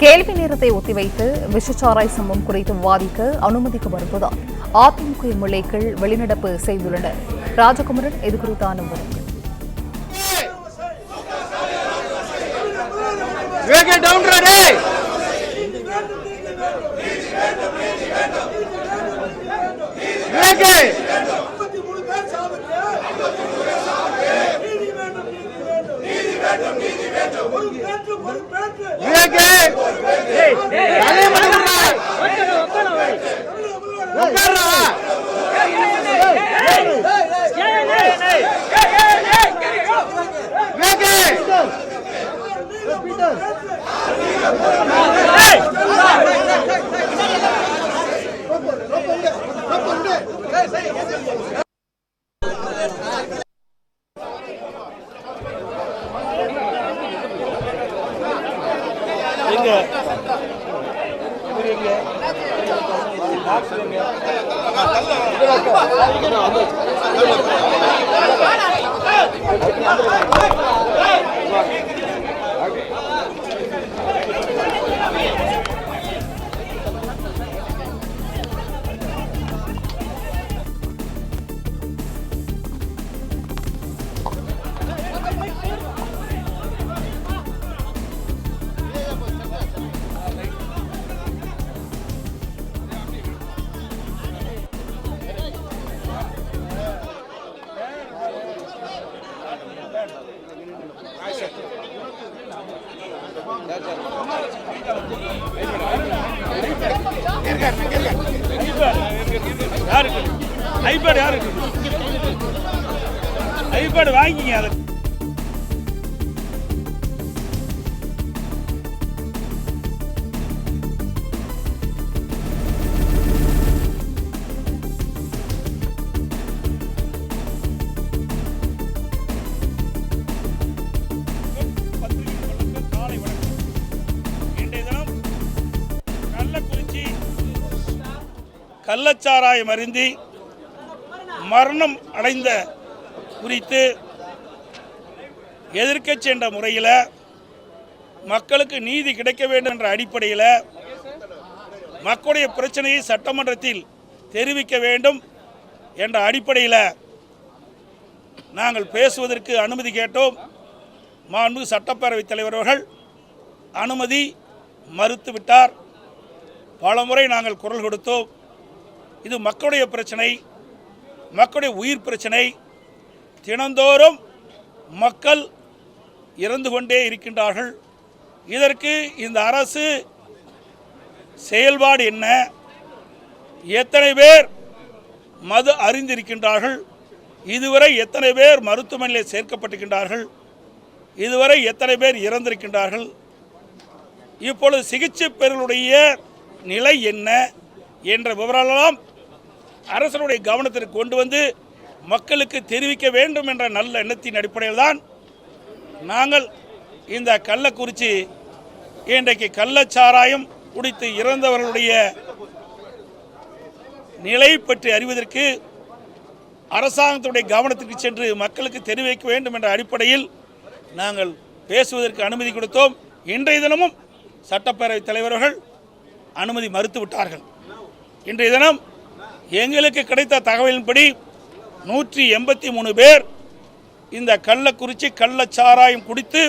கேள்வி நேரத்தை ஒத்திவைத்து விஷச்சாராய் சம்பவம் குறித்து விவாதிக்க அனுமதிக்கு வருவதால் அதிமுக எம்எல்ஏக்கள் வெளிநடப்பு செய்துள்ளனர். ராஜகுமரன் இது குறித்தான விவரங்கள். ஐபேட் வாங்கிங்க. அது கள்ளச்சாராயம் அருந்தி மரணம் அடைந்த குறித்து எதிர்க்கட்சி என்ற முறையில் மக்களுக்கு நீதி கிடைக்க வேண்டும் என்ற அடிப்படையில் மக்களுடைய பிரச்சனையை சட்டமன்றத்தில் தெரிவிக்க வேண்டும் என்ற அடிப்படையில் நாங்கள் பேசுவதற்கு அனுமதி கேட்டோம். மாண்புமிகு சட்டப்பேரவைத் தலைவர் அவர்கள் அனுமதி மறுத்துவிட்டார். பலமுறை நாங்கள் குரல் கொடுத்தோம். இது மக்களுடைய பிரச்சனை, மக்களுடைய உயிர் பிரச்சனை. தினந்தோறும் மக்கள் இறந்து கொண்டே இருக்கின்றார்கள். இதற்கு இந்த அரசு செயல்பாடு என்ன? எத்தனை பேர் மது அறிந்திருக்கின்றார்கள்? இதுவரை எத்தனை பேர் மருத்துவமனையில் சேர்க்கப்பட்டிருக்கின்றார்கள்? இதுவரை எத்தனை பேர் இறந்திருக்கின்றார்கள்? இப்பொழுது சிகிச்சை பெறுவர்களுடைய நிலை என்ன என்ற விவரமெல்லாம் அரசனுடைய கவனத்திற்கு கொண்டு வந்து மக்களுக்கு தெரிவிக்க வேண்டும் என்ற நல்ல எண்ணத்தின் அடிப்படையில் தான் நாங்கள் இந்த கள்ளக்குறிச்சி இன்றைக்கு கள்ளச்சாராயம் குடித்து இறந்தவர்களுடைய நிலை பற்றி அறிவதற்கு அரசாங்கத்துடைய கவனத்திற்கு சென்று மக்களுக்கு தெரிவிக்க வேண்டும் என்ற அடிப்படையில் நாங்கள் பேசுவதற்கு அனுமதி கொடுத்தோம். இன்றைய தினமும் சட்டப்பேரவைத் தலைவர்கள் அனுமதி மறுத்துவிட்டார்கள். இன்றைய தினம் எங்களுக்கு கிடைத்த தகவலின்படி 183 பேர் இந்த கள்ளக்குறிச்சி கள்ளச்சாராயம் குடித்து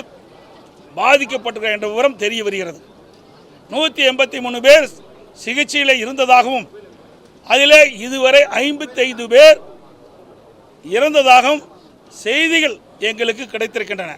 பாதிக்கப்பட்டிருக்கிறார் என்ற விவரம் தெரிய வருகிறது. 183 பேர் சிகிச்சையில் இருந்ததாகவும் அதில் இதுவரை 55 பேர் இறந்ததாகவும் செய்திகள் எங்களுக்கு கிடைத்திருக்கின்றன.